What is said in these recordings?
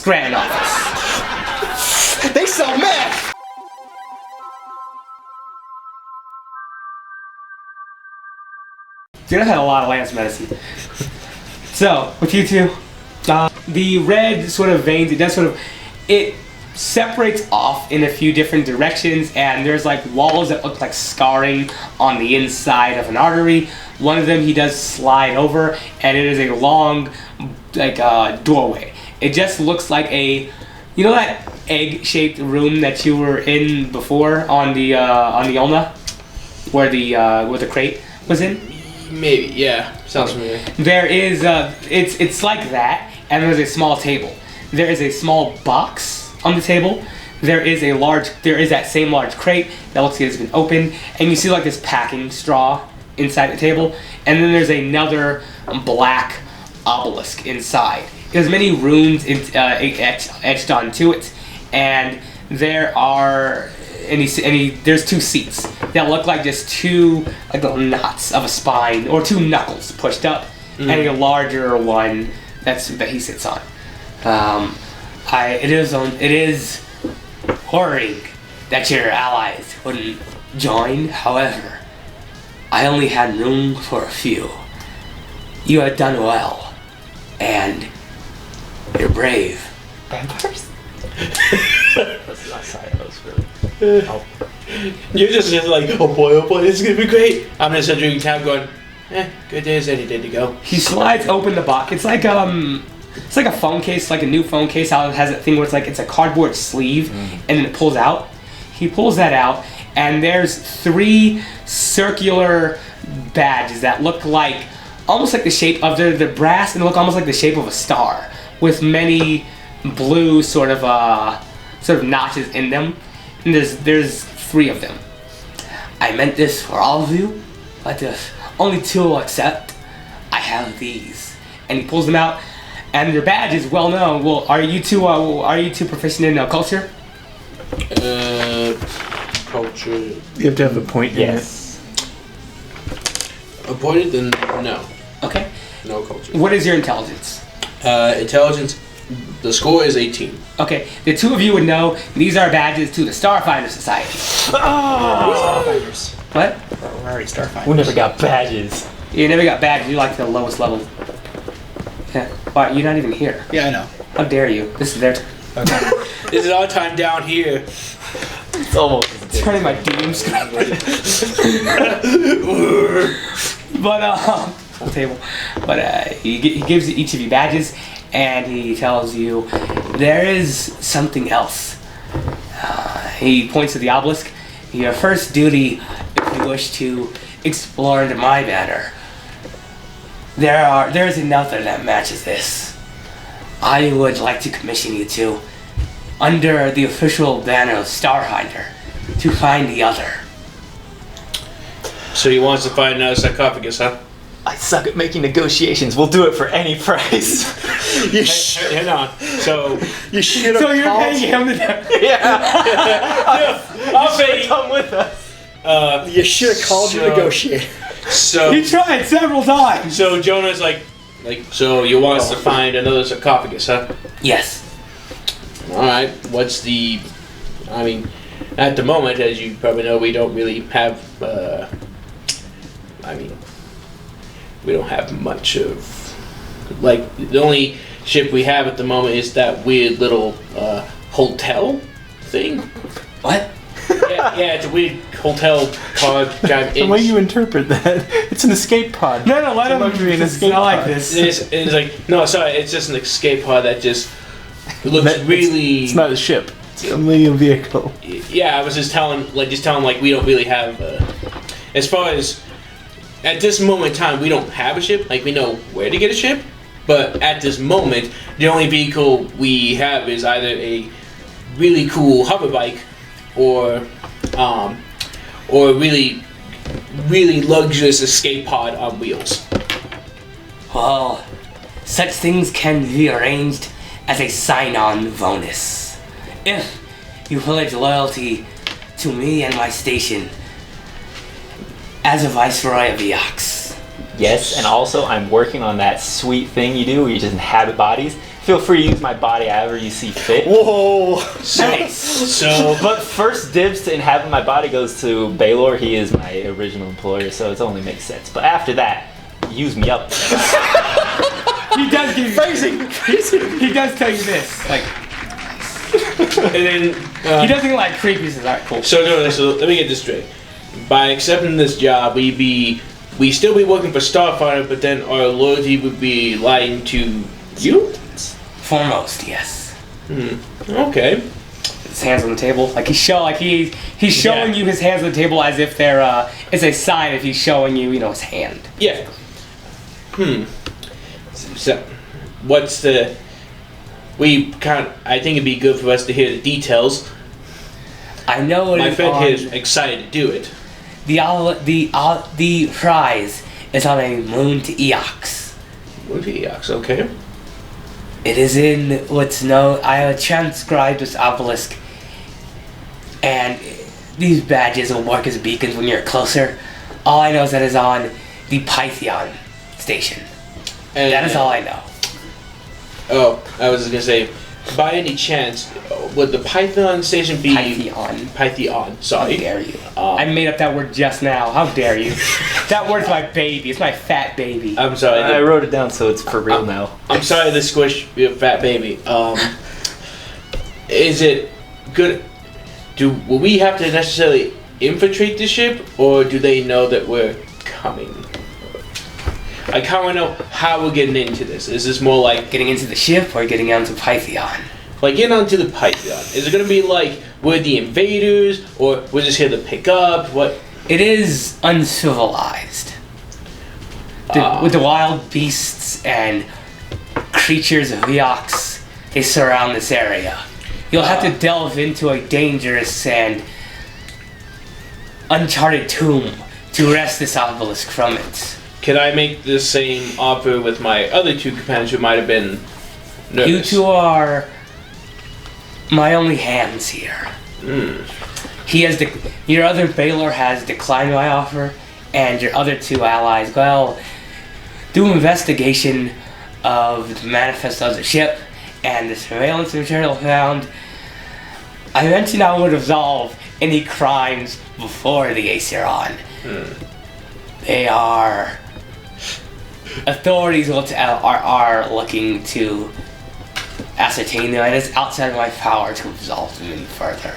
Grand office. They sell meth! Dude, I had a lot of Lance medicine. So, with you two, the red sort of veins, it separates off in a few different directions, and there's like walls that look like scarring on the inside of an artery. One of them he does slide over, and it is a long, doorway. It just looks like that egg-shaped room that you were in before on the Ulna, where the crate was in. Maybe, yeah. Sounds familiar. There is it's like that, and there's a small table. There is a small box on the table. There is that same large crate that looks like it's been opened, and you see like this packing straw inside the table, and then there's another black obelisk inside. There's many runes etched onto it, and there's two seats that look like just two little knots of a spine or two knuckles pushed up, and a larger one that he sits on. It is worrying that your allies wouldn't join. However, I only had room for a few. You had done well, and you're brave. Vampires? Sorry, that was really... Oh. You're just like, oh boy, this is gonna be great. I'm just drinking tab going, good day as any day to go. He slides open the box. It's like a phone case, like a new phone case. How it has that thing where it's a cardboard sleeve, and then it pulls out. He pulls that out, and there's 3 circular badges that look like almost like the shape of the brass, and look almost like the shape of a star, with many blue sort of notches in them. And there's 3 of them. I meant this for all of you, but if only 2 will accept, I have these. And he pulls them out, and their badge is well known. Well, are you two proficient in culture? Culture. You have to have a point in it. Appointed, then no. Okay. No culture. What is your intelligence? Intelligence, the score is 18. Okay, the 2 of you would know these are badges to the Starfinder Society. Starfinders. What? We're already Starfinders. We never got badges. You never got badges. You like the lowest level. Yeah. Why? You're not even here. Yeah, I know. How dare you? This is their turn. Okay. This is our time down here. It's almost Turning my doom screen. But full table. But he gives each of you badges, and he tells you there is something else. He points to the obelisk. Your first duty, if you wish to explore into my banner, there is another that matches this. I would like to commission you two, under the official banner of Starfinder, to find the other. So he wants to find another sarcophagus, huh? I suck at making negotiations. We'll do it for any price. Hang on. So you should have. So you're paying him to do it? Yeah. I'll pay. Come with us. You should have called you to negotiate. So He tried several times. So Jonah's like, so you want us to find another sarcophagus, huh? Yes. Alright, what's the... I mean, at the moment, as you probably know, we don't really have, we don't have much of... Like, the only ship we have at the moment is that weird little, hotel thing. What? Yeah, it's a weird hotel pod kind of... The way you interpret that, it's an escape pod. No, let him. luxury and It's escape not like pod. this. It's like, no, sorry, it's just an escape pod that just looks really... It's not a ship. It's only a vehicle. Yeah, I was just telling we don't really have, as far as, at this moment in time, we don't have a ship, like we know where to get a ship, but at this moment, the only vehicle we have is either a really cool hover bike or really, really luxurious escape pod on wheels. Well, such things can be arranged as a sign-on bonus. If you pledge loyalty to me and my station as a Viceroy of Eox. Yes, and also I'm working on that sweet thing you do where you just inhabit bodies. Feel free to use my body however you see fit. Whoa! So, But first dibs to inhabit my body goes to Baylor. He is my original employer, so it only makes sense. But after that, use me up. He does give you. Phrasing. He does tell you this. Like, and then he doesn't like creepy. He says, "Alright, cool." so let me get this straight. By accepting this job, we still be working for Starfinder, but then our loyalty would be lying to you. Foremost, yes. Okay. His hands on the table, like he's showing you his hands on the table as if they're it's a sign if he's showing you, his hand. Yeah. So, what's the? I think it'd be good for us to hear the details. I know it My is friend on, here is excited to do it. the prize is on a moon to Eox. Okay. It is in what's known. I have transcribed this obelisk, and these badges will work as beacons when you're closer. All I know is that it's on the Python station. And, That is all I know. Oh, I was just gonna say, by any chance, would the Python station be Python. Python? How Sorry. dare you? I made up that word just now. How dare you? That word's my baby. It's my fat baby. I'm sorry. I wrote it down so it's for real now. I'm sorry to squish your fat baby. Is it good? Will we have to necessarily infiltrate the ship, or do they know that we're coming? I kind of know how we're getting into this. Is this more like Getting into the ship or getting onto Python? getting onto the Python? Is it gonna be like we're the invaders, or we're just here to pick up? What? It is uncivilized. With the wild beasts and creatures of Eox, they surround this area. You'll have to delve into a dangerous and uncharted tomb to wrest this obelisk from it. Can I make the same offer with my other two companions who might have been nervous? You two are my only hands here. Your other Baylor has declined my offer, and your other two allies, do investigation of the manifest of the ship and the surveillance material found. I mentioned I would absolve any crimes before the Aeron. They are authorities are looking to ascertain them, and it's outside of my power to absolve them any further.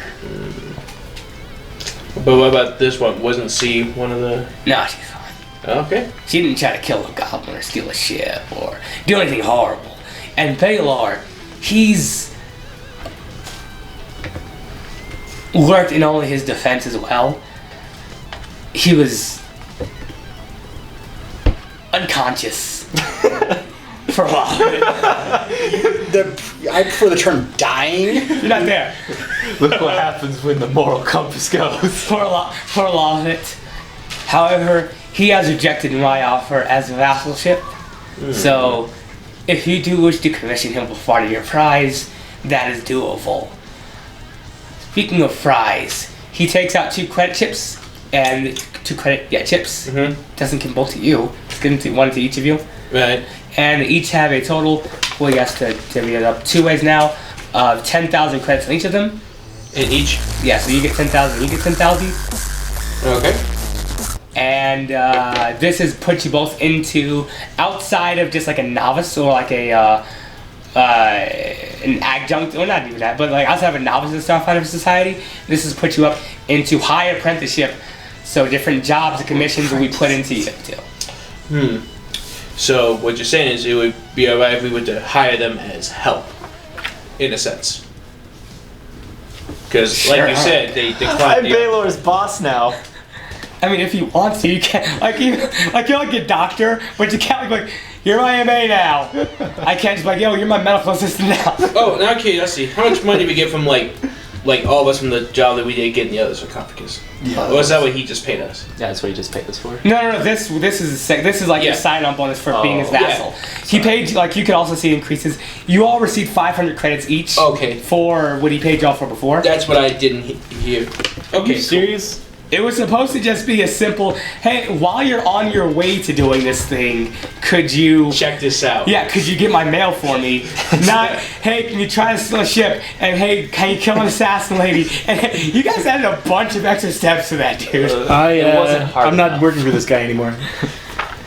But what about this one? Wasn't C one of the? No, she's fine. Okay. She didn't try to kill a goblin or steal a ship or do anything horrible. And Baylor, he's worked in only his defense as well. He was unconscious for a while. I prefer the term dying. You're not there. Look what happens when the moral compass goes. For a lot of it. However, he has rejected my offer as a vassalship. So, if you do wish to commission him for part of your prize, that is doable. Speaking of prize, he takes out 2 credit chips and 2 credit chips. Doesn't give both to you. It's given to one to each of you. Right. And they each have a total. Well, he has to divvy it up 2 ways now. Of 10,000 credits on each of them. In each. Yeah, so you get 10,000. You get 10,000. Okay. And this has put you both into outside of just like a novice or like an adjunct, or not even that, but like outside of a novice in Starfinder Society. This has put you up into high apprenticeship. So different jobs and commissions will be put into you too. So what you're saying is it would be alright if we were to hire them as help, in a sense. Because, like you said, they I'm declined. Baylor's boss now. I mean, if you want to, you can. You're like a doctor, but you can't like, you're my MA now. I can't just be like, yo, you're my medical assistant now. Oh, now curiosity. How much money do we get from like all of us from the job that we did get in the other sarcophagus? Yeah. Or is that what he just paid us? Yeah, that's what he just paid us for. No. This is like Yeah. your sign-on bonus for being his vassal. Yeah. He paid you, like you can also see increases. You all received 500 credits each. Okay. For what he paid y'all for before. That's what I didn't hear. Are Okay. you serious? It was supposed to just be a simple, hey, while you're on your way to doing this thing, could you... Check this out. Yeah, could you get my mail for me? Not, hey, can you try to steal a ship? And hey, can you kill an assassin lady? And hey, you guys added a bunch of extra steps to that, dude. It wasn't hard I'm not enough. working for this guy anymore.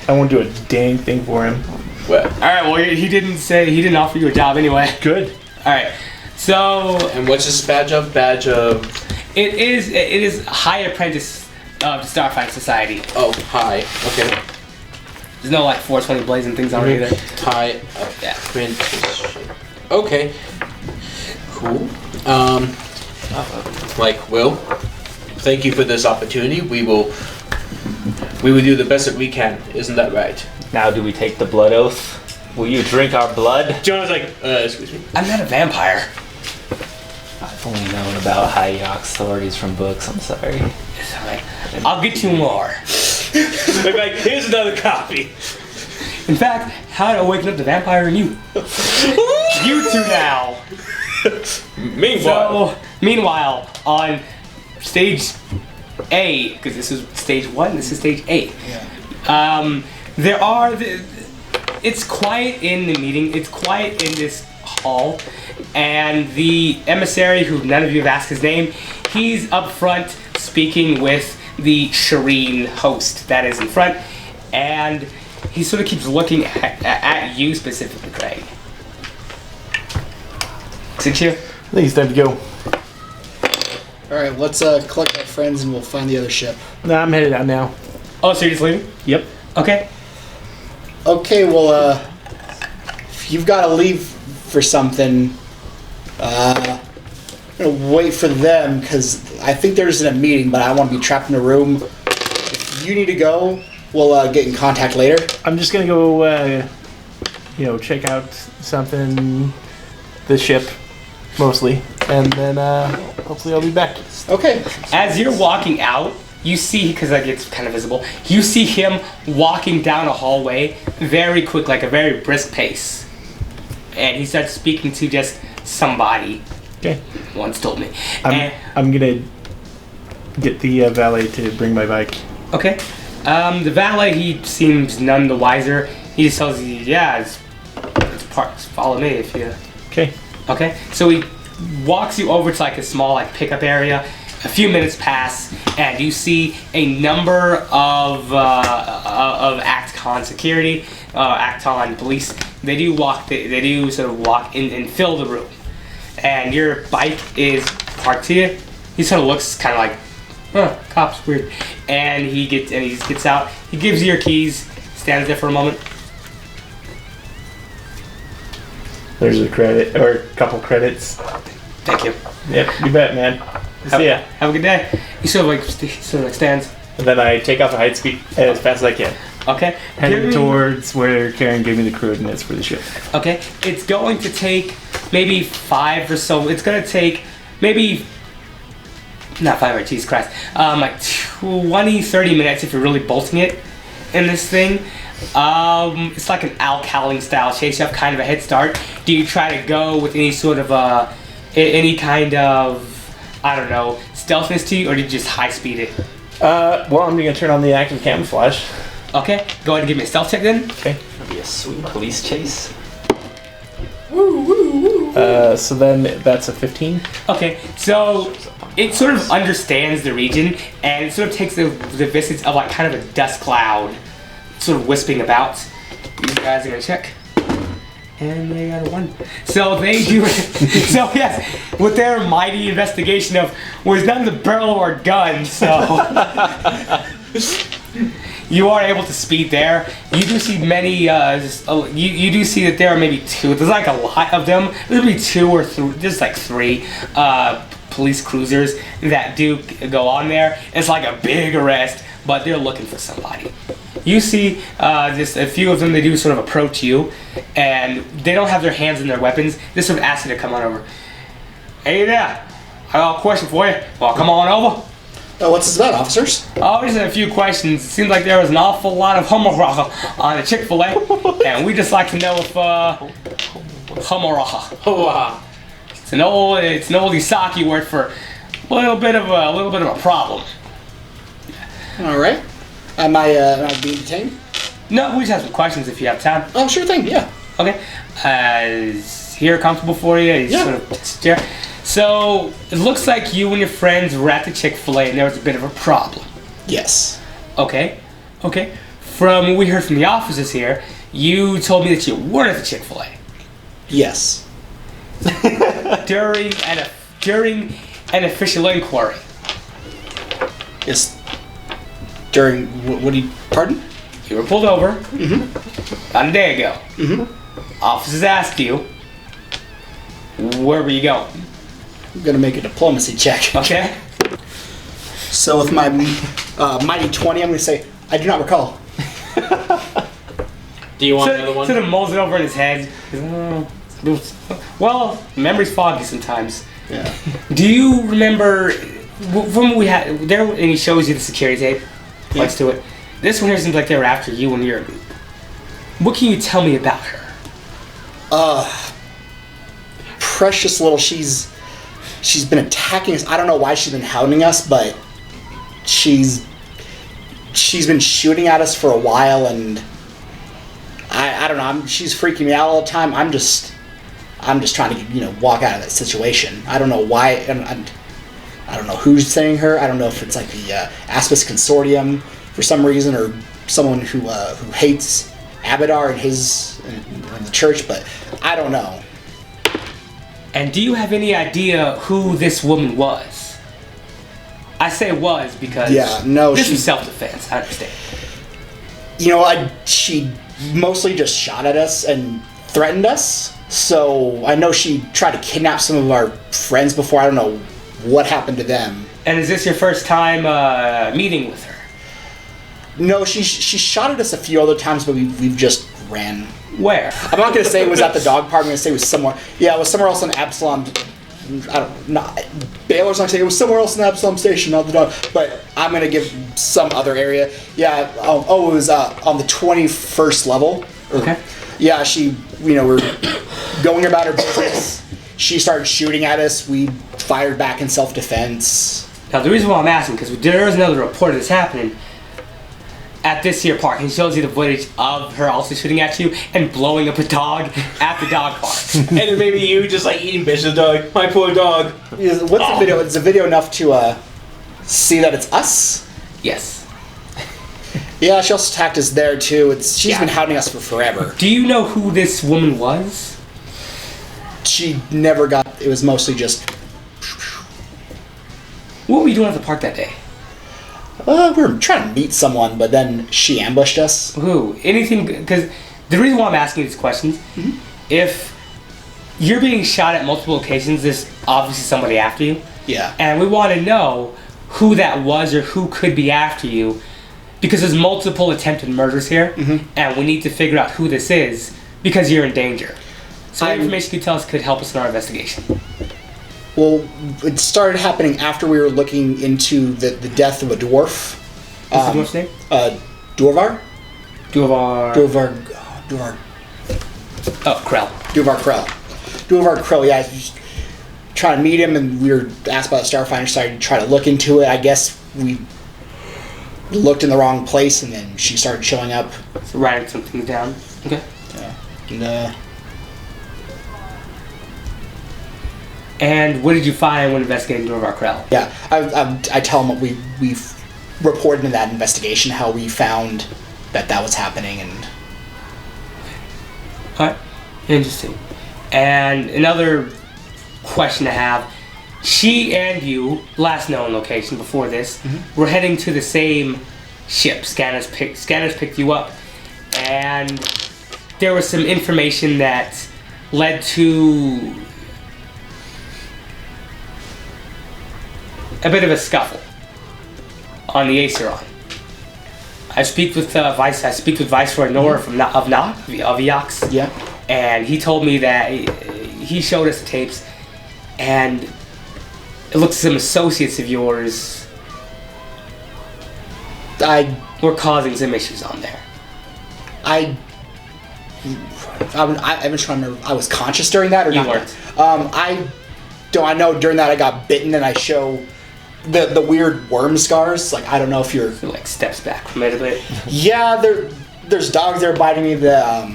I won't do a dang thing for him. Well, Alright, well, he didn't offer you a job anyway. Good. Alright, so... and what's this badge of? Badge of... It is High Apprentice of the Starfinder Society. Oh, hi. Okay. There's no like 420 blazing things on it either. High apprenticeship. Okay. Cool. Like, Will, thank you for this opportunity. We will do the best that we can. Isn't that right? Now, do we take the blood oath? Will you drink our blood? John's like, excuse me. I'm not a vampire. I've only known about Hayek stories from books. I'm sorry. It's alright. I'll get you more. Like, here's another copy. In fact, how did I waken up the vampire in you? You two now. Meanwhile, So, meanwhile, on stage A, because this is stage 1, this is stage A. It's quiet in the meeting. It's quiet in this hall, and the emissary, who none of you have asked his name, he's up front speaking with the Shireen host that is in front, and he sort of keeps looking at you specifically, Craig. Is you? I think it's time to go. Alright, let's collect our friends and we'll find the other ship. Nah, I'm headed out now. Oh, so you're just leaving? Yep. Okay. Okay, well, if you've got to leave for something, I'm gonna wait for them, because I think they're just in a meeting, but I don't want to be trapped in a room. If you need to go, we'll get in contact later. I'm just gonna go, check out something, the ship, mostly, and then hopefully I'll be back. Okay. As you're walking out, you see, because like it's kind of visible, you see him walking down a hallway very quick, like a very brisk pace. And he starts speaking to just somebody. Okay. Once told me. And, I'm gonna get the valet to bring my bike. okay. The valet, he seems none the wiser. He just tells you, yeah, it's parked. Follow me if you... Okay. Okay. So he walks you over to like a small like pickup area. A few minutes pass, and you see a number of Acton security, Acton police. They do sort of walk in and fill the room. And your bike is parked here. He sort of looks kind of like, huh, cops, weird. And he gets out. He gives you your keys. Stands there for a moment. There's a credit, or a couple credits. Thank you. Yep, you bet, man. See ya. Have a good day. He sort of like stands. And then I take off at height speed as fast as I can. Okay. Heading towards where Karen gave me the coordinates for the ship. Okay. It's going to take maybe 5 or so. It's going to take maybe not 5 or Jesus Christ. Like 20, 30 minutes if you're really bolting it in this thing. It's like an Al Cowling style chase. You have kind of a head start. Do you try to go with any sort of any kind of, I don't know, stealthiness to you, or do you just high speed it? Well, I'm gonna turn on the active camouflage. Okay, go ahead and give me a stealth check then. Okay. That'd be a sweet police chase. So then that's a 15. Okay, so it sort of understands the region, and it sort of takes the visage of like kind of a dust cloud sort of wisping about. These guys are gonna check. And they got a 1. So they do. So yes, with their mighty investigation of was none of the barrel or gun, so you are able to speed there. You do see many. You do see that there are maybe 2. There's like a lot of them. There'll be 2 or 3. There's like 3 police cruisers that do go on there. It's like a big arrest, but they're looking for somebody. You see just a few of them, they do sort of approach you, and they don't have their hands in their weapons. They sort of ask you to come on over. Hey there, I got a question for you. Well, come on over. What's this about, officers? Oh, just a few questions. It seems like there was an awful lot of humaracha on the Chick-fil-A, and we just like to know if humaracha. wow. It's an old Isaki word for a little bit of a problem. All right. Am I being detained? No, we just have some questions if you have time. Oh, sure thing. Yeah. Okay. Is here comfortable for you? You Yeah. Sort of stare. So it looks like you and your friends were at the Chick-fil-A and there was a bit of a problem. Yes. Okay. Okay. From what we heard from the officers here, you told me that you weren't at the Chick-fil-A Yes. during an official inquiry. Yes. During what do you? Pardon? You were pulled over about a day ago. Mm-hmm. Officers asked you, where were you going? I'm gonna make a diplomacy check. Okay. So with my mighty 20, I'm gonna say I do not recall. Do you want another one? Sort of mulls it over in his head. Well, memory's foggy sometimes. Yeah. Do you remember from what we had there? And he shows you the security tape. Points to it. This one here seems like they were after you and your group. What can you tell me about her? Precious little. She's been attacking us. I don't know why she's been hounding us, but she's been shooting at us for a while, and I don't know. She's freaking me out all the time. I'm just trying to walk out of that situation. I don't know why, and I don't know who's saying her. I don't know if it's like the Aspis Consortium for some reason, or someone who hates Abadar and the church, but I don't know. And do you have any idea who this woman was? I say was because this was self-defense. I understand. She mostly just shot at us and threatened us. So I know she tried to kidnap some of our friends before. I don't know what happened to them. And is this your first time meeting with her? No, she shot at us a few other times, but we've just ran. Where? I'm not going to say it was at the dog park. I'm going to say it was somewhere. Yeah, it was somewhere else in Absalom. I don't know. Baylor's not saying it was somewhere else in Absalom Station, not the dog. But I'm going to give some other area. Yeah. It was on the 21st level. Okay. Yeah, we're going about her business. She started shooting at us. We fired back in self-defense. Now, the reason why I'm asking, because there is another report of this happening at this here park. He shows you the footage of her also shooting at you and blowing up a dog at the dog park. And then maybe you just like eating bitch the dog. My poor dog. What's the video? Is the video enough to see that it's us? Yes. Yeah, she also attacked us there too. She's been hounding us for forever. Do you know who this woman was? She never got. It was mostly just. What were you doing at the park that day? We were trying to meet someone, but then she ambushed us. Who? Anything? Because the reason why I'm asking these questions, if you're being shot at multiple occasions, there's obviously somebody after you. Yeah. And we want to know who that was or who could be after you, because there's multiple attempted murders here, and we need to figure out who this is because you're in danger. So what information you could tell us could help us in our investigation. Well, it started happening after we were looking into the death of a dwarf. What's the dwarf's name? Dwarvar? Dwarvar. Oh, Krell. Dwarvar Krell. Dwarvar Krell, yeah. Just trying to meet him, and we were asked by the Starfinder, started to try to look into it. I guess we looked in the wrong place, and then she started showing up. So writing some things down. Okay. Yeah. And what did you find when investigating Dwarvar Krell? Yeah, I tell him what we've reported in that investigation, how we found that was happening, and... Alright, interesting. And another question I have, she and you, last known location before this, were heading to the same ship. Scanners picked you up, and there was some information that led to a bit of a scuffle on the Acheron. I speak with Viceroy Nora of Yax. Yeah. And he told me that he showed us the tapes, and it looks like some associates of yours were causing some issues on there. I'm trying to remember. I was conscious during that, or You not? weren't. I know during that I got bitten, and I show the weird worm scars. Like, I don't know if you're... It, like, steps back from it a bit. Yeah, there's dogs that are biting me that,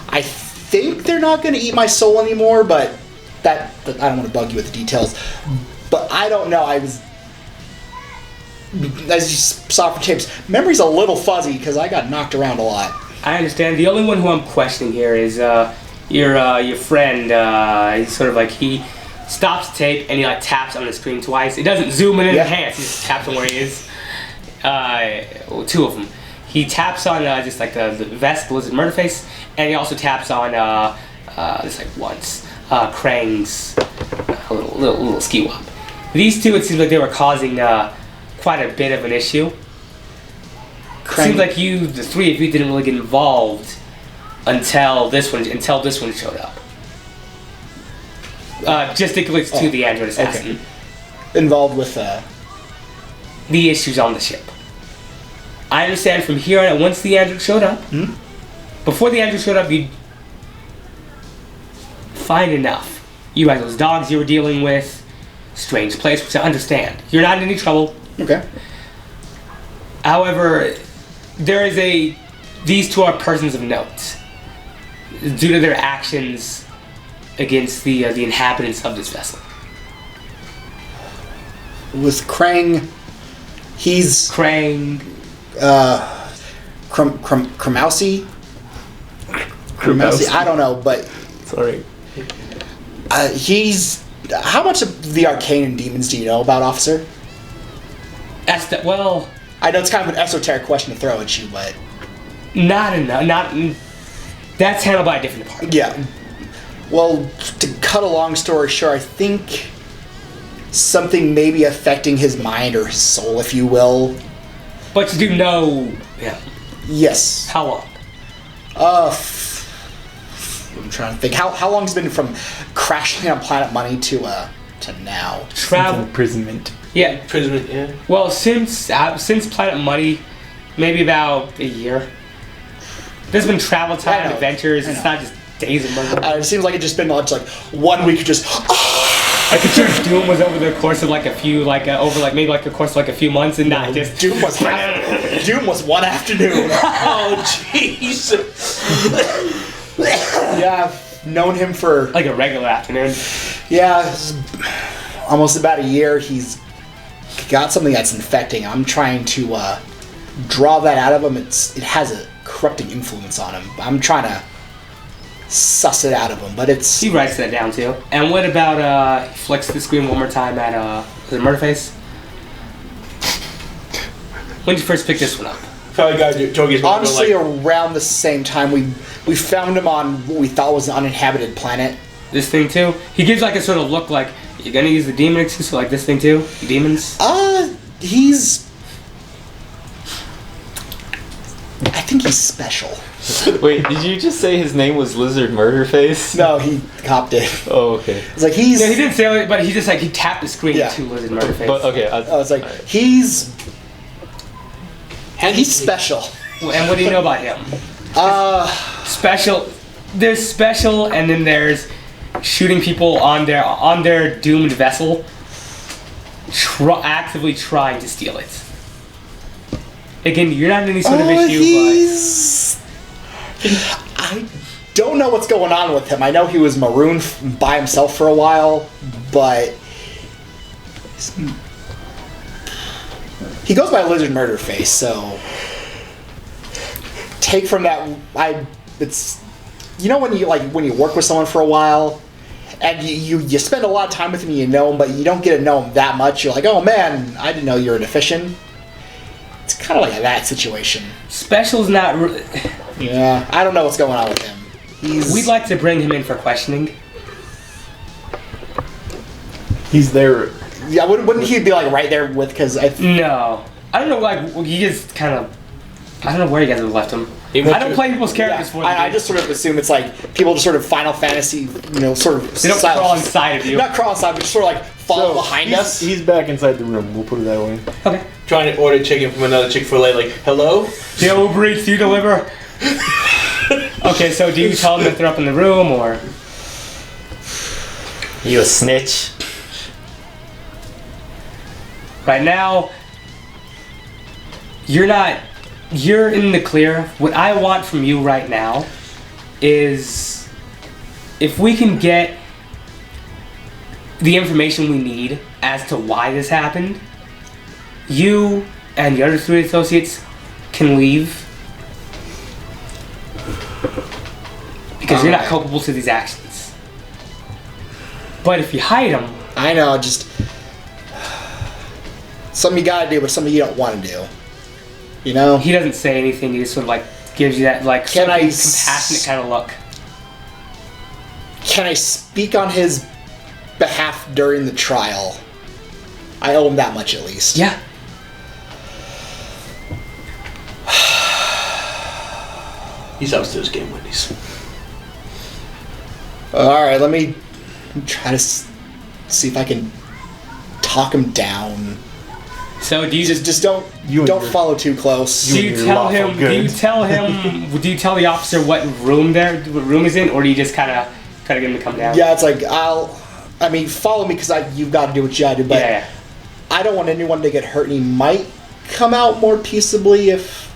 I think they're not going to eat my soul anymore, but I don't want to bug you with the details. But I don't know, as you saw from tapes, memory's a little fuzzy because I got knocked around a lot. I understand. The only one who I'm questioning here is your friend. He's sort of like, he stops the tape and he like taps on the screen twice. It doesn't zoom in and enhance. He just taps on where he is. Two of them. He taps on just like the vest, Blizzard Murderface, and he also taps on just like once Krang's little ski wop. These two, it seems like they were causing quite a bit of an issue. It seems like the three of you didn't really get involved until this one showed up. Gesticulates to the android assassin. Okay. Involved with the issues on the ship. I understand from here on out, once the android showed up, before the android showed up, you'd find enough. You had those dogs you were dealing with, strange place, which I understand. You're not in any trouble. Okay. However, these two are persons of note due to their actions against the inhabitants of this vessel. With Krang, he's... Krang... Kremowski? I don't know, but... Sorry. He's... How much of the arcane and demons do you know about, Officer? Well... I know it's kind of an esoteric question to throw at you, but... Not enough. That's handled by a different department. Yeah. Well, to cut a long story short, I think something may be affecting his mind or his soul, if you will. But you do know... Yeah. Yes. How long? I'm trying to think. How long has it been from crashing on Planet Money to now? Travel... Imprisonment. Yeah. Imprisonment, yeah. Well, since Planet Money, maybe about a year. There's been travel time, adventures. It's not just days of murder. It seems like it's just been like 1 week of just... I could sure Doom was over the course of like a few, maybe a course of like a few months, and not just... Doom was one afternoon. Oh, Jesus. Yeah, I've known him for... Like a regular afternoon. Yeah, almost about a year. He's got something that's infecting him. I'm trying to draw that out of him. It has a corrupting influence on him. I'm trying to suss it out of him, but it's... He writes that down too. And what about, he flicks the screen one more time at, the Murderface? When did you first pick this one up? Probably got Togi's honestly, around the same time we found him on what we thought was an uninhabited planet. This thing too? He gives like a sort of look like, you're gonna use the demon excuse for like this thing too? Demons? He's... I think he's special. Wait, did you just say his name was Lizard Murderface? No, he copped it. Oh, okay. It's like he's... No, he didn't say it, but he just like, he tapped the screen to Lizard Murderface. But okay, I was like, he's special. And what do you know about him? Special. There's special, and then there's shooting people on their doomed vessel, actively trying to steal it. Again, you're not in any sort of issue, I don't know what's going on with him. I know he was marooned by himself for a while, but he goes by Lizard Murderface, so take from that, it's, you know, when you work with someone for a while and you spend a lot of time with him, you know him, but you don't get to know him that much. You're like, oh man, I didn't know you were an efficient. It's kind of like that situation. Special's not. Yeah, I don't know what's going on with him. We'd like to bring him in for questioning. He's there. Yeah, wouldn't he be like right there with? No, I don't know. Like he just kind of. I don't know where you guys have left him. I don't play people's characters for them. I just sort of assume it's like people just sort of Final Fantasy, sort of. They don't crawl inside of you. Not crawl inside, but just sort of like fall behind us. He's back inside the room. We'll put it that way. Okay. Trying to order chicken from another Chick-fil-A, like, hello? Yeah, Uber Eats, do you deliver? Okay, so do you tell them that they're up in the room, or? You a snitch? Right now, you're in the clear. What I want from you right now is if we can get the information we need as to why this happened, you and the other 3 associates can leave. Because you're not Alright. culpable to these actions. But if you hide them, I know, just something you gotta do, but something you don't want to do. You know? he doesn't say anything. He just sort of like gives you that like Can I compassionate kind of look. Can I speak on his behalf during the trial? I owe him that much at least. Yeah. He's upstairs getting Wendy's. Alright, let me try to see if I can talk him down. So do you Just don't You and don't your- follow too close. do and you your tell lawful him? Do you goods. tell him? Do you tell the officer what room is in, or do you just kind of try to get him to come down? Yeah, it's like follow me because you've got to do what you gotta do. But Yeah. I don't want anyone to get hurt, and he might come out more peaceably if.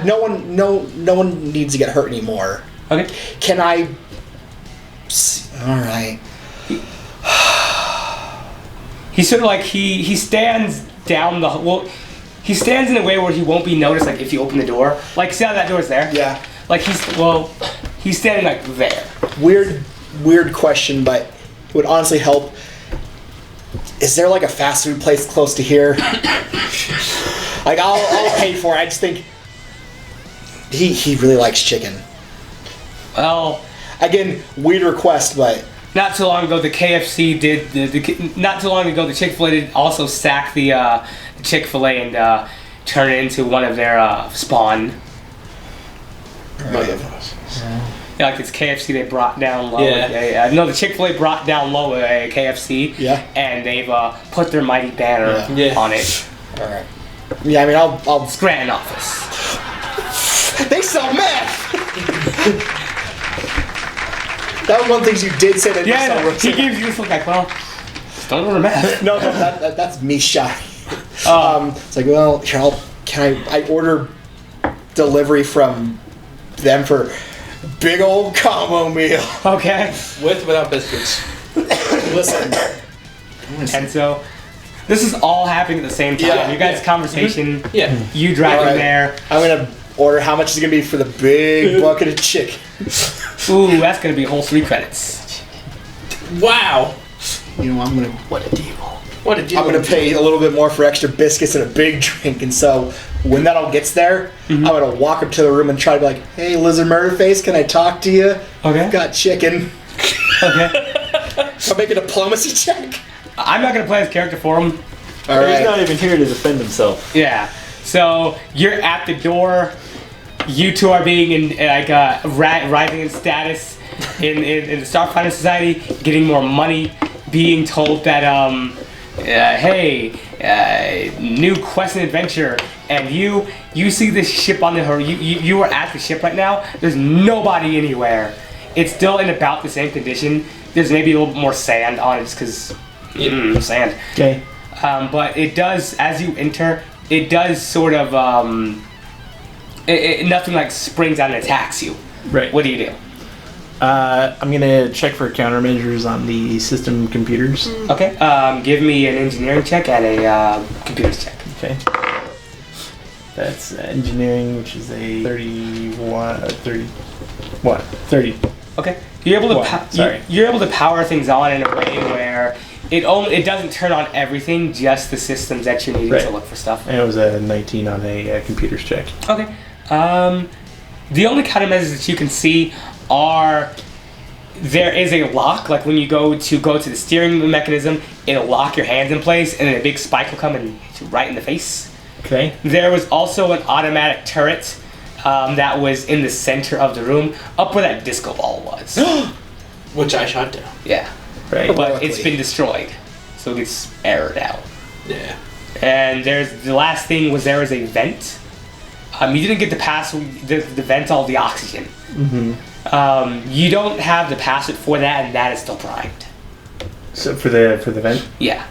No one needs to get hurt anymore. Okay. Can I? All right. He sort of like he stands down the well. He stands in a way where he won't be noticed. Like if you open the door, like see how that door's there. Yeah. Like he's standing like there. Weird question, but it would honestly help. Is there like a fast food place close to here? Like I'll pay for it. I just think he really likes chicken. Well, Again, weird request, but not too long ago the KFC did not too long ago the Chick-fil-A did also sack the Chick-fil-A and turn it into one of their spawn. Yeah, like it's KFC they brought down low. Yeah. No, the Chick-fil-A brought down low a KFC. Yeah. And they've put their mighty banner Yeah. on it. all right. Yeah, I mean I'll. Scranton office. They sell meth. That was one of the things you did say that. Yeah, they he sell gives you this look like, well, just don't order meth. No, that's me shy. Oh. It's like, well, here, can I order delivery from them for big old combo meal? Okay. With without biscuits. Listen, And so, this is all happening at the same time. Yeah, You guys' yeah. conversation, Yeah. you driving Alright. there. I'm gonna order how much is it gonna be for the big bucket of chicken. Ooh, that's gonna be a whole 3 credits. Wow. You know, I'm gonna What a deal. What a deal. I'm gonna pay a little bit more for extra biscuits and a big drink, and so when that all gets there, I'm gonna walk up to the room and try to be like, "Hey, Lizard Murderface, can I talk to you? Okay. I've got chicken." Okay. I'll make a diplomacy check. I'm not gonna play this character for him. All He's right. not even here to defend himself. Yeah. So you're at the door. You two are being in like rising in status in the Starfinder Society, getting more money, being told that hey, new quest and adventure, and you see this ship on the horizon. You are at the ship right now. There's nobody anywhere. It's still in about the same condition. There's maybe a little bit more sand on it just because sand. Okay. But it does, as you enter, it does sort of, nothing like springs out and attacks you. Right. What do you do? I'm gonna check for countermeasures on the system computers. Okay, give me an engineering check and a computers check. Okay. That's engineering, which is a 30. Okay, you're able to What? Sorry. you're able to power things on in a way where it doesn't turn on everything, just the systems that you're needing to Right. look for stuff. And it was a 19 on a computers check. Okay. The only countermeasures that you can see are there is a lock. Like when you go to the steering mechanism, it'll lock your hands in place, and then a big spike will come and hit you right in the face. Okay. There was also an automatic turret that was in the center of the room, up where that disco ball was. Which I shot down. Yeah, Right. but it's Heroically. been destroyed, so it gets aired out. Yeah. And the last thing was there was a vent. You didn't get to pass the vent all the oxygen. You don't have the password for that, and that is still primed. So for the vent. Yeah.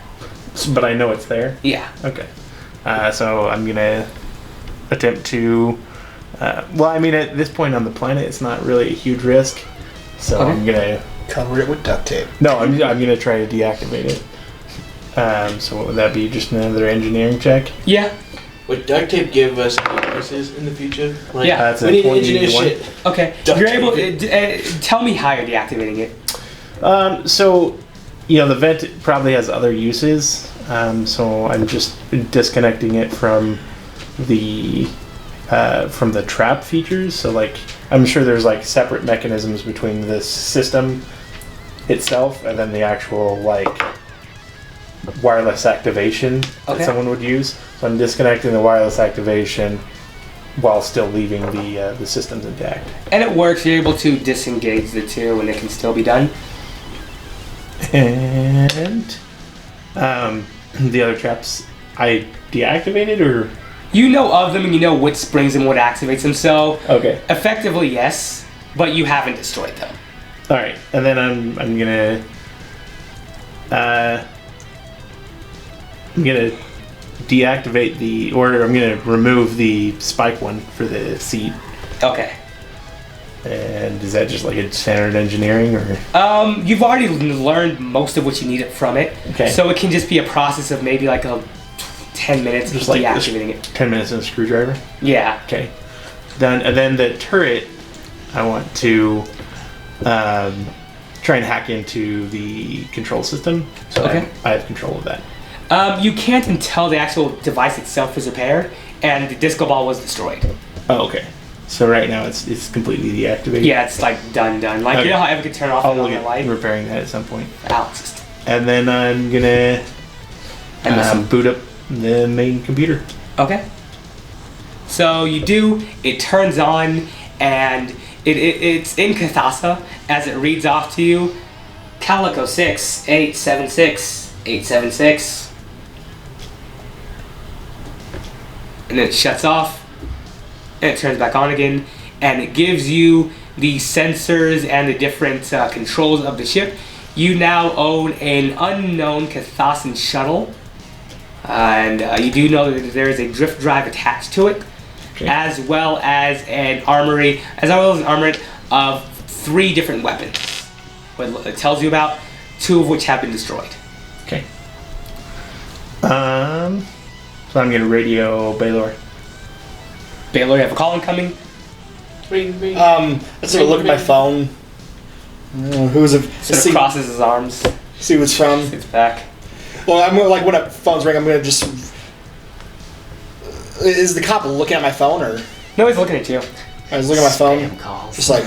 But I know it's there. Yeah. Okay. So I'm gonna attempt to. Well, I mean, at this point on the planet, it's not really a huge risk. So Okay. I'm gonna. Cover it with duct tape. No, I'm gonna try to deactivate it. So what would that be? Just another engineering check? Yeah. Would duct tape give us bonuses in the future? Like, Yeah. That's we a need to engineer 21. shit. Okay. Duct You're able. tape. Tell me how you're deactivating it. So, the vent probably has other uses. So I'm just disconnecting it from the trap features. So like, I'm sure there's like separate mechanisms between this system itself and then the actual like wireless activation that Okay. someone would use. So I'm disconnecting the wireless activation while still leaving the systems intact. And it works. You're able to disengage the two, and it can still be done. And the other traps I deactivated, or You know of them, and you know what springs and what activates them. So okay, effectively, yes, but you haven't destroyed them. all right. And then I'm gonna deactivate I'm gonna remove the spike one for the seat. Okay. And is that just like a standard engineering, or You've already learned most of what you needed from it. Okay. So it can just be a process of maybe like 10 minutes of just like deactivating it. 10 minutes and a screwdriver? Yeah. Okay. Then the turret, I want to try and hack into the control system. So Okay. I have control of that. You can't until the actual device itself is repaired and the disco ball was destroyed. Oh, okay. So right now it's completely deactivated. Yeah, it's like done. Like Okay. you know how everything can turn off I'll and on look the at light. repairing that at some point. Alex. And then I'm gonna boot up the main computer. Okay. So you do. It turns on, and it's in Cathasa as it reads off to you. Calico 6-876-876. And then it shuts off, and it turns back on again, and it gives you the sensors and the different controls of the ship. You now own an unknown Cathasan shuttle, and you do know that there is a drift drive attached to it, Okay. as well as an armory, of 3 different weapons. What it tells you about, 2 of which have been destroyed. Okay. So I'm gonna radio Baylor. Baylor, you have a call incoming. Ring, ring. Let's have a look at my phone. Who's it? Sort of crosses his arms, See who it's from. sits back. Well, I'm gonna, like when a phone's ring, I'm gonna just. Is the cop looking at my phone, or No, he's looking at you. I was looking at my phone, Spam calls. just like,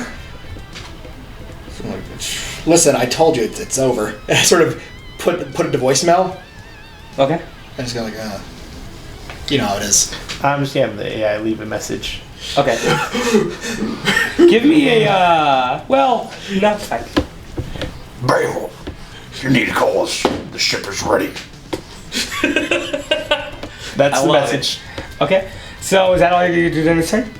listen, I told you it's over. And I sort of put it to voicemail. Okay. I just go like, you know how it is. I'm just having the AI leave a message. Okay. Give me a, well, no, it's fine. Bail, you need to call us. The ship is ready. That's I the love message. Okay. So is that all you're going to do in this turn?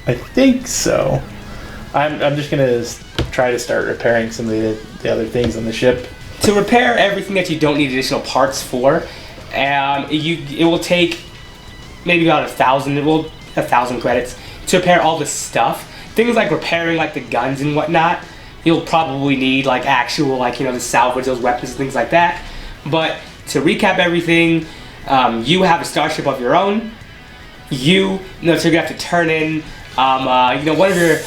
I think so. I'm just gonna try to start repairing some of the other things on the ship. To repair everything that you don't need additional parts for, it will take maybe about 1,000 credits to repair all the stuff. Things like repairing like the guns and whatnot, you'll probably need like actual to salvage those weapons and things like that. But to recap everything, you have a starship of your own. So you're gonna have to turn in one of your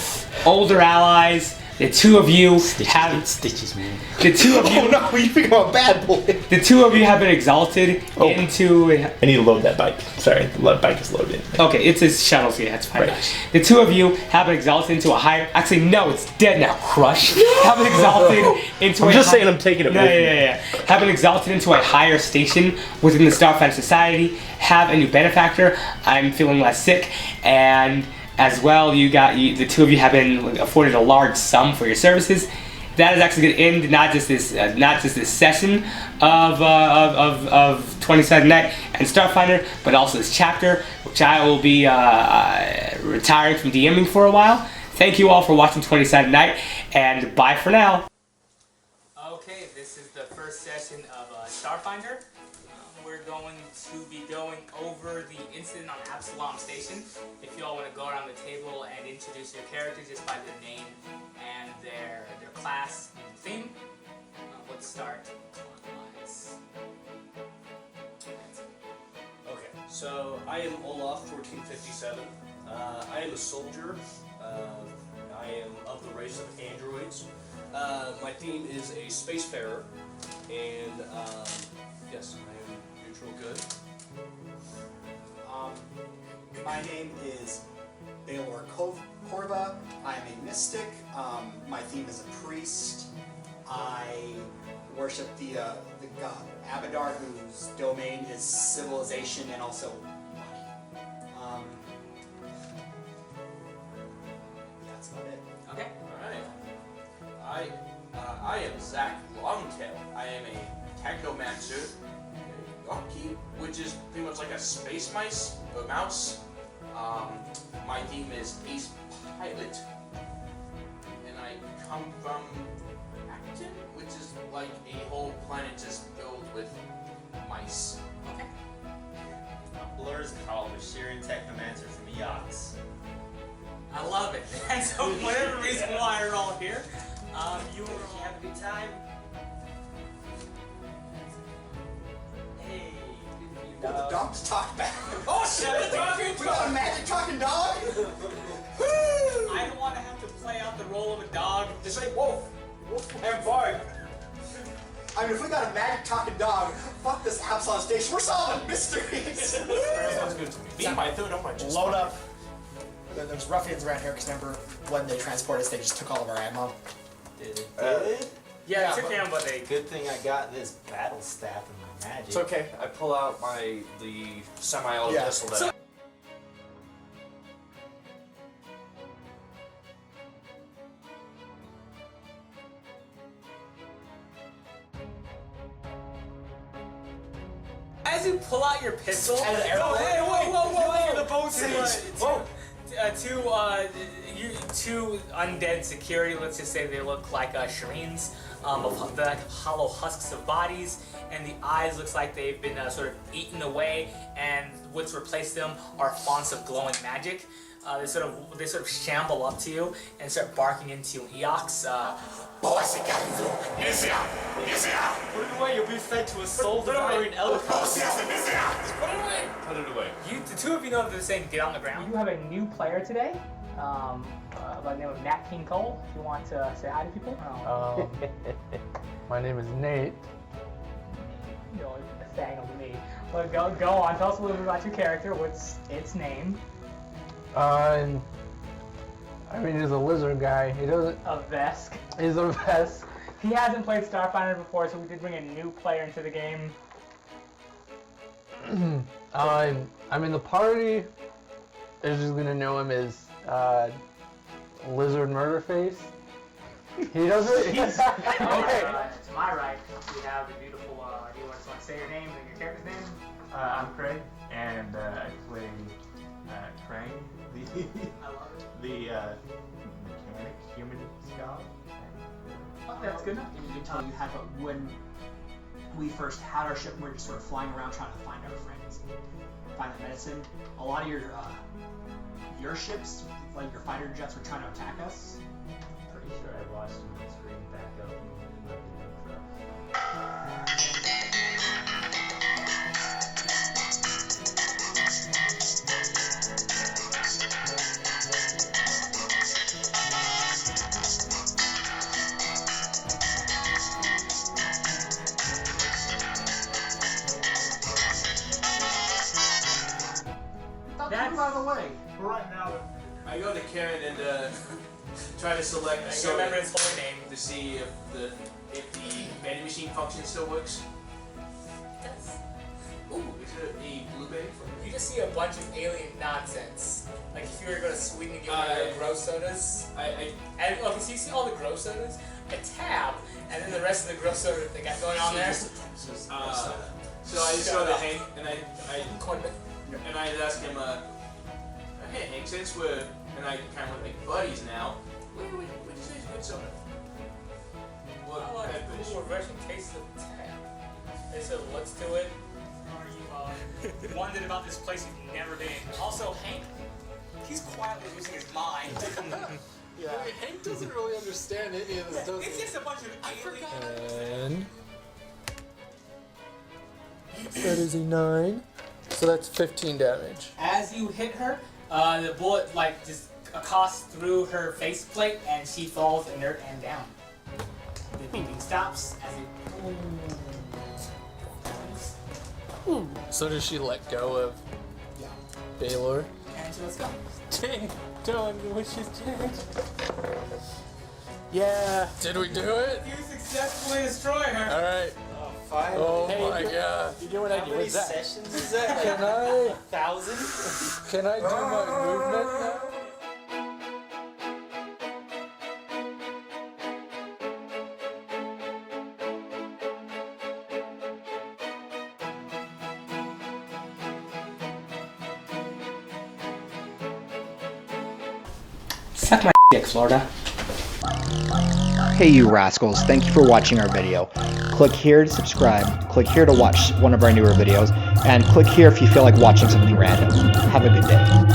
older allies. The 2 of you have Stitches, man. the 2 of you. Oh no, you become a bad boy. The 2 of you have been exalted into. I need to load that bike. Sorry, the bike is loaded. Okay, it's a shuttle, so yeah, that's fine. Right. The 2 of you have been exalted into a higher. Actually, no, it's dead now. Crush. Have been exalted into. I'm a just hi- saying I'm taking it No, with me. yeah. Have been exalted into a higher station within the Starfinder Society. Have a new benefactor. I'm feeling less sick, and as well, the 2 of you have been afforded a large sum for your services. That is actually going to end not just this session of 27th Night and Starfinder, but also this chapter, which I will be retiring from DMing for a while. Thank you all for watching 27th Night, and bye for now. Okay. Okay, this is the first session of Starfinder. We're going to be going over the incident on Absalom Station. If you all want to go around the table and introduce your characters just by their name and their class and theme. Let's start clockwise. Okay, so I am Olaf, 1457. I am a soldier. I am of the race of androids. My theme is a spacefarer, and yes, I am neutral good. My name is Baylor Corva. I am a mystic. My theme is a priest. I worship the god Abadar, whose domain is civilization and also money. That's about it. Okay. Alright. I am Zach Longtail. I am a technomancer, a donkey, which is pretty much like a space mouse. My theme is ace pilot, and I come from Acton, which is like a whole planet just filled with mice. Okay. Blur's called a Sheeran Technomancer from Eox. I love it. And so, for whatever reason why you're all here, you Did you have a good time? Hey. Well, the dog's talk back. Oh shit! We got a magic talking dog. I don't want to have to play out the role of a dog. Just say wolf and bark. I mean, if we got a magic talking dog, fuck this Absalom Station. We're solving mysteries. Sounds good to me. Be my third on my chest. Load up. There's ruffians around here, because remember when they transported us, they just took all of our ammo. Did it? Yeah, it took him, but they. Good thing I got this battle staff in my magic. It's okay. I pull out the semi-auto Yeah. pistol that As you pull out your pistol, And an arrow. hey, whoa, The boat two undead security. Let's just say they look like Shireen's, they're like hollow husks of bodies, and the eyes looks like they've been sort of eaten away, and what's replaced them are fonts of glowing magic. They sort of shamble up to you and start barking into you. Eox, Put it away, you'll be fed to a soul-devouring elephant. Put it away. the two of you know that they're saying get on the ground. You have a new player today, by the name of Nat King Cole. If you want to say hi to people. My name is Nate. You know, saying over me. But go on. Tell us a little bit about your character. What's its name? I mean, he's a lizard guy. He doesn't. A Vesk. He's a vest. He hasn't played Starfinder before, so we did bring a new player into the game. I mean, the party is just gonna know him as Lizard Murderface. He doesn't. He's okay. To my right, we have the beautiful. Do you want to say your name and your character's name? I'm Craig, and I play Krang, I love it. the mechanic human scout. Oh, that's good enough. And you can tell you have when we first had our ship, we were just sort of flying around trying to find our friends, find the medicine. A lot of your ships, like your fighter jets, were trying to attack us. Pretty sure I watched him on the screen back up and let me look for That's By the way, right now. I go to Karen and try to select I so remember his whole name. to see if the vending machine function still works. Ooh, is it a blueberry flavor? You just see a bunch of alien nonsense. Like if you were to go to Sweden and get one of the grow sodas. And look, so you see all the grow sodas, a tab, and then the rest of the grow soda that they got going on there. So I just go to Hank and I ask him, hey Hank, since we're and I kind of like buddies now, what do you say is good soda? What I like catfish? cool sort of looks to it. Are you wondered about this place you've never been? Also, Hank, he's quietly losing his mind. Yeah. Hank doesn't really understand any of this, does It's he? just a bunch of And that is a 9. So that's 15 damage. As you hit her, the bullet like just accosts through her faceplate, and she falls inert and down. The beeping stops as it. So does she let go of Baylor? And so let's go. Dang, don't wish she's dead. Yeah. Did we do it? You successfully destroy her. Alright. Finally. Oh my god. You know what I How do many with that? sessions is that? Can I 1,000? can I do my movement now? Suck my dick, Florida. Hey you rascals, thank you for watching our video. Click here to subscribe, click here to watch one of our newer videos, and click here if you feel like watching something random. Have a good day.